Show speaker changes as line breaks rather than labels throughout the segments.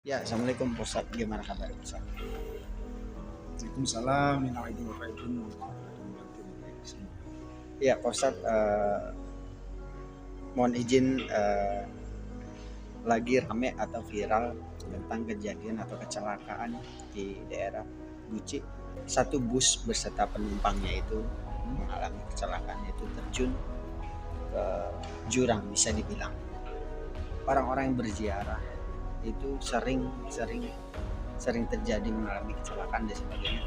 Ya, Assalamualaikum Pak Ustadz. Gimana kabar Pak Ustadz?
Waalaikumsalam warahmatullahi wabarakatuh.
Ya, Pak Ustadz, mohon izin, lagi rame atau viral tentang kejadian atau kecelakaan di daerah Guci. Satu bus beserta penumpangnya itu mengalami kecelakaan, itu terjun ke jurang, bisa dibilang. Orang-orang yang berziarah itu sering terjadi mengalami kecelakaan dan sebagainya.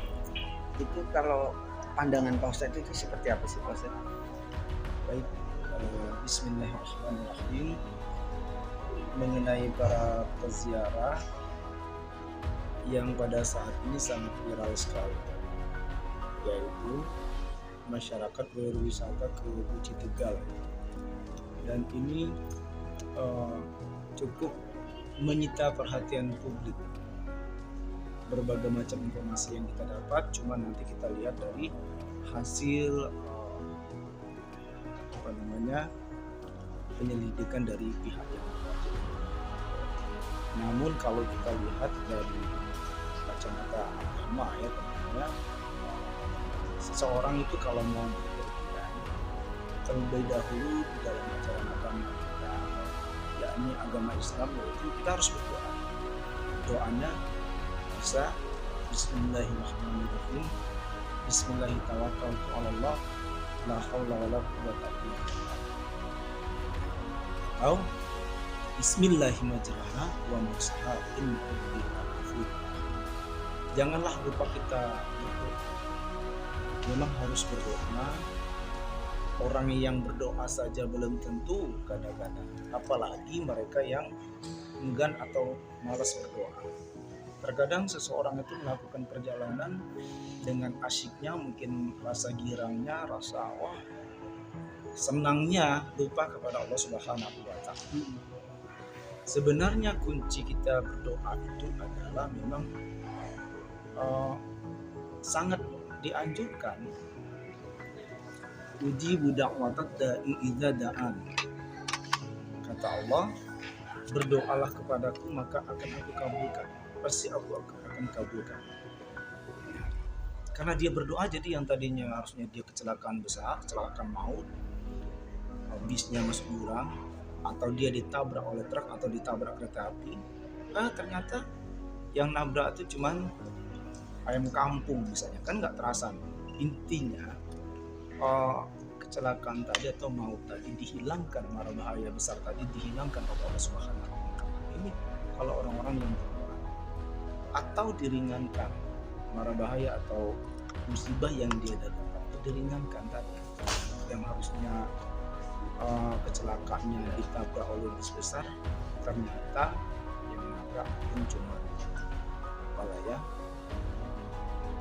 Itu kalau pandangan Pak Ustadz itu seperti apa sih Pak Ustadz?
Baik, bismillahirrahmanirrahim. Mengenai para peziarah yang pada saat ini sangat viral sekali, yaitu masyarakat berwisata ke Guci Tegal, dan ini cukup menyita perhatian publik. Berbagai macam informasi yang kita dapat, cuma nanti kita lihat dari hasil penyelidikan dari pihak yang berwajib. Namun kalau kita lihat dari kacamata agama ya, tentunya seseorang itu kalau mau berpergian terlebih dahulu di dalam ajaran agama kita, yakni agama Islam, yaitu kita harus berdoa. Doanya bisa Bismillahirrahmanirrahim, Bismillahirrahmanirrahim, la haula wala quwwata illa billah, atau Bismillahirrahmanirrahim wa mursaha innahu bima ghafur. Janganlah lupa kita berdoa. Memang harus berdoa. Orang yang berdoa saja belum tentu kadang-kadang, apalagi mereka yang enggan atau malas berdoa. Terkadang seseorang itu melakukan perjalanan dengan asyiknya, mungkin rasa girangnya, rasa senangnya, lupa kepada Allah Subhanahu wa Ta'ala. Sebenarnya kunci kita berdoa itu adalah memang sangat dianjurkan. Ujibu da'watat da'i idza da'an. Kata Allah, berdoalah kepadaku maka akan aku kabulkan. Pasti aku akan kabulkan. Karena dia berdoa, jadi yang tadinya harusnya dia kecelakaan besar, kecelakaan maut, bisnya masuk jurang, atau dia ditabrak oleh truk atau ditabrak kereta api, ternyata yang nabrak itu cuman ayam kampung misalnya, kan nggak terasa. Intinya kecelakaan tadi atau maut tadi dihilangkan, mara bahaya besar tadi dihilangkan oleh Allah Subhanahu wa Ta'ala. Ini kalau orang-orang yang berdoa, atau diringankan mara bahaya atau musibah yang dia dapat itu diringankan tadi. Yang harusnya kecelakaannya ditabrak oleh bis besar, ternyata yang nabrak pun cuma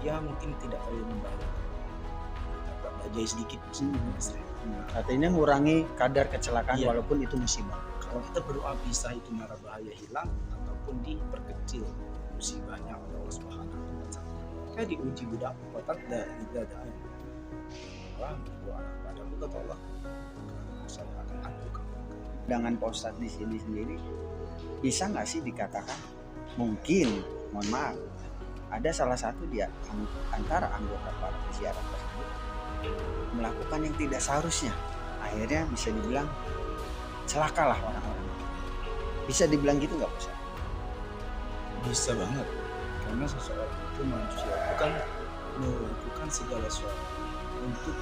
ya mungkin tidak terlalu membayar, dapat bajai sedikit
Artinya mengurangi kadar kecelakaan,
iya,
walaupun itu musibah.
Kalau kita berdoa bisa itu mara bahaya hilang ataupun diperkecil musibahnya oleh Allah Subhanahu wa Ta'ala. Kayak diuji budak kotak dari dadaan. Allah berdoa kepadamu, kata Allah, saya akan aku.
Dengan Pak Ustadz di sini sendiri, bisa nggak sih dikatakan mungkin, mohon maaf, ada salah satu dia antara anggota para peziarah tersebut melakukan yang tidak seharusnya, akhirnya bisa dibilang celakalah orang-orang. Bisa dibilang gitu nggak Pak Ustadz?
Bisa banget, karena seseorang itu manusia itu kan melakukan segala sesuatu untuk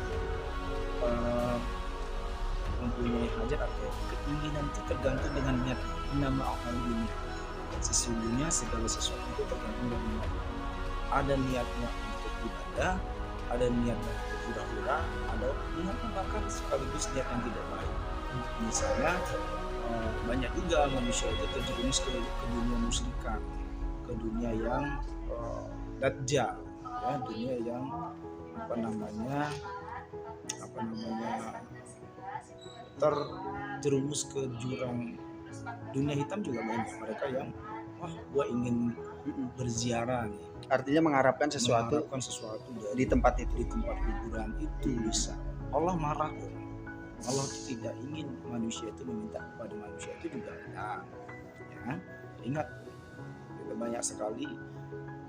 mempunyai hajat atau keinginan itu tergantung dengan niat. Nama Allah, sesungguhnya segala sesuatu itu tergantung dengan niat. Ada niatnya untuk ibadah, ada niatnya untuk hura-hura, ada niatnya bahkan sekaligus niat yang tidak baik. Misalnya banyak juga manusia itu terjerumus ke dunia musyrikan, ke dunia yang dajjal, ya, dunia yang terjerumus ke jurang dunia hitam. Juga banyak mereka yang gua ingin berziarah nih,
Artinya mengharapkan sesuatu
dari
di tempat itu,
di tempat hiburan itu bisa. Allah marah kok. Allah tidak ingin manusia itu meminta kepada manusia itu juga ada. Ya, ingat banyak sekali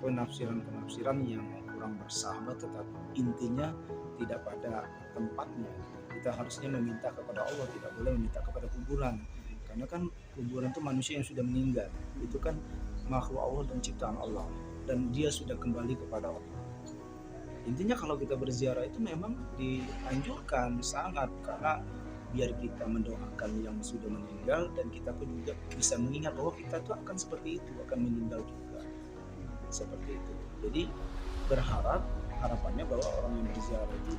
penafsiran yang kurang bersahabat, tetapi intinya tidak pada tempatnya. Kita harusnya meminta kepada Allah, tidak boleh meminta kepada kuburan, karena kan kuburan itu manusia yang sudah meninggal, itu kan makhluk Allah dan ciptaan Allah, dan dia sudah kembali kepada Allah. Intinya kalau kita berziarah itu memang dianjurkan sangat, karena biar kita mendoakan yang sudah meninggal, dan kita pun juga bisa mengingat bahwa kita tuh akan seperti itu, akan meninggal juga seperti itu. Jadi harapannya bahwa orang yang berziarah itu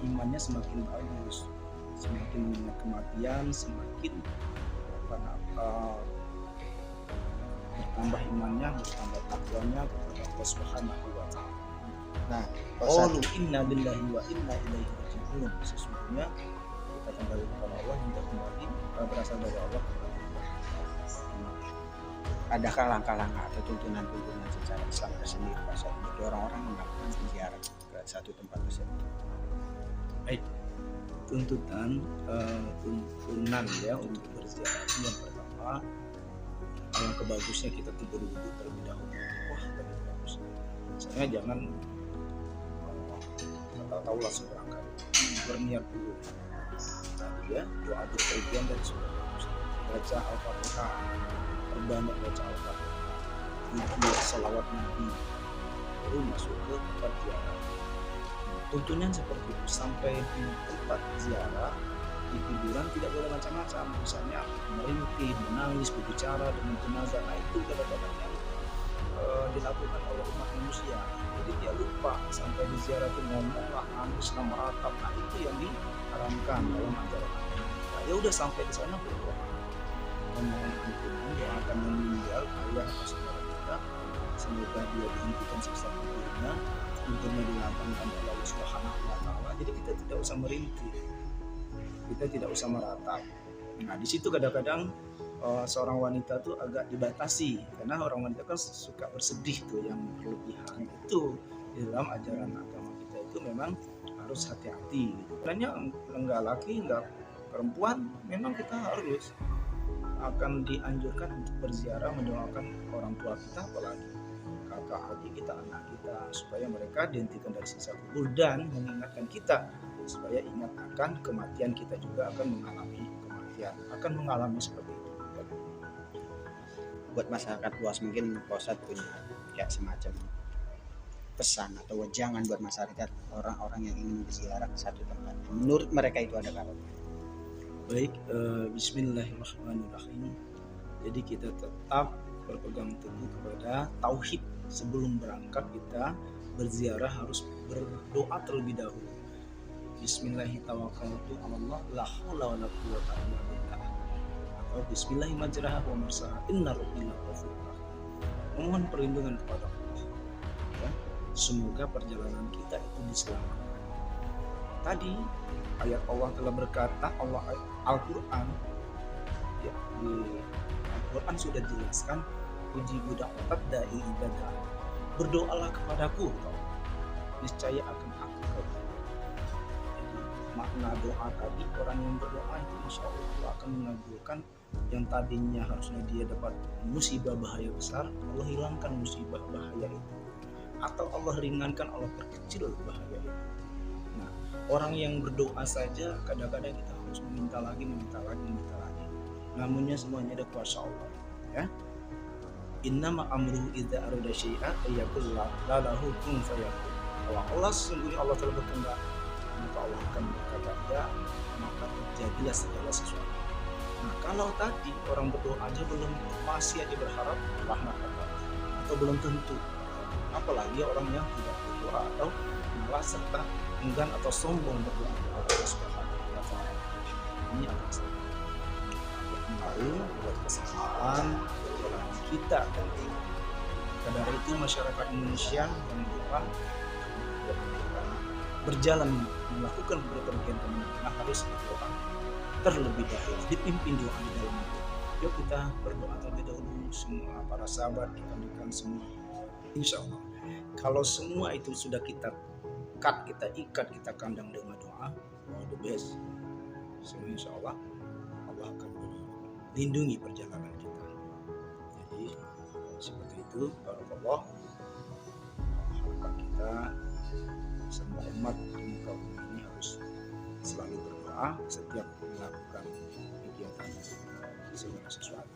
imannya semakin bagus, semakin mengingat kematian, semakin bertambah imannya, bertambah takwanya kepada Allah Subhanahu wa taala.
Nah,
qalu inna lillahi wa inna ilaihi raji'un. Sesungguhnya kita kembali kepada Allah, hingga kembali berasal dari Allah.
adakah langkah-langkah atau tuntunan-tuntunan secara Islam tersendiri Pak bagi orang-orang yang melakukan ziarah ke satu tempat tersebut?
Baik, tuntunan ya untuk berziarah itu yang pertama, alangkah bagusnya kita berwudu terlebih dahulu. Wah, lebih bagus. Misalnya jangan tahu langsung berangkat, berniat dulu. Tadi ya, doa berpergian dari surga, baca Al-Fatihah, perbanyak baca Al-Fatihah, zikir, salawat Nabi, baru masuk ke tempat ziarah. Tuntunan seperti itu. Sampai di tempat ziarah, di kuburan tidak boleh macam-macam, misalnya merintih, menangis, berbicara dengan jenazah. Nah, itu kadang-kadang yang dilakukan oleh umat manusia. Jadi dia lupa sampai di ziarah itu ngomonglah, nangis, meratap. Nah, itu yang diharamkan dalam ajaran agama. Ya udah, sampai di sana berdoa, memohon ampunan, doakan yang meninggal, ayah atau saudara kita, semoga dia dihentikan siksa kuburnya, untuknya dilapangkan oleh Allah Subhanahu wa taala. Jadi kita tidak usah merintih, kita tidak usah meratap. Nah, di situ kadang-kadang seorang wanita tuh agak dibatasi, karena orang wanita kan suka bersedih tuh yang berlebihan. Itu di dalam ajaran agama kita itu memang harus hati-hati gitu. Karena enggak laki enggak perempuan, memang kita harus akan dianjurkan untuk berziarah, mendoakan orang tua kita, apalagi kakak adik kita, anak kita, supaya mereka dihentikan dari siksa kubur, dan mengingatkan kita supaya ingat akan kematian. Kita juga akan mengalami kematian, akan mengalami seperti itu.
Buat masyarakat luas, mungkin Pak Ustadz punya kayak semacam pesan atau wejangan buat masyarakat, orang-orang yang ingin berziarah ke satu tempat, menurut mereka itu ada apa?
Baik, bismillahirrahmanirrahim. Jadi kita tetap berpegang teguh kepada tauhid. Sebelum berangkat kita berziarah harus berdoa terlebih dahulu. Bismillahirrahmanirrahim. La haula wala quwwata illa billah. Atau bismillahirrahmanirrahim wa mursaha inna rabbina ghafurur rahim. Memohon perlindungan kepada Allah, ya. Semoga perjalanan kita itu diselamatkan. Tadi ayat Allah telah berkata, Allah Al-Quran, ya, di Al-Quran sudah dijelaskan, ujibu da'watat da'i ibadah, berdoalah kepadaku, niscaya akan aku kabul. Jadi makna doa tadi, orang yang berdoa itu insya Allah akan mengabulkan. Yang tadinya harusnya dia dapat musibah bahaya besar, Allah hilangkan musibah bahaya itu, atau Allah ringankan, Allah perkecil bahaya itu. Nah, orang yang berdoa saja kadang-kadang kita harus meminta lagi. Namunnya semuanya ada kuasa Allah, ya. Innama amruhu idza arada syai'an ayyaqul lahu kun fayakun. Kalau Allah, sesungguhnya Allah telah berkehendak, maka Allah akan berkata ya, maka terjadilah segala sesuatu. Nah, kalau tadi orang berdoa aja masih aja berharap Allah kata, atau belum tentu, apalagi orang yang tidak berdoa atau malah serta enggan atau sombong berdoa kepada Allah Subhanahu wa taala. Ini akan kembali buat kesempatan kita, dan dari itu masyarakat Indonesia yang lupa berjalan melakukan bepergian ke mana harus berdoa terlebih dahulu, dipimpin doa di dalam itu. Yuk kita berdoa terlebih dahulu, semua para sahabat, rekan-rekan semua. Insya Allah kalau semua itu sudah kita ikat, kita kandang dengan doa, the best. So, insya Allah Allah akan melindungi perjalanan kita. Jadi seperti itu. itu barakallah, harapan kita semua umat di muka bumi ini harus selalu berdoa setiap melakukan kegiatan segala sesuatu.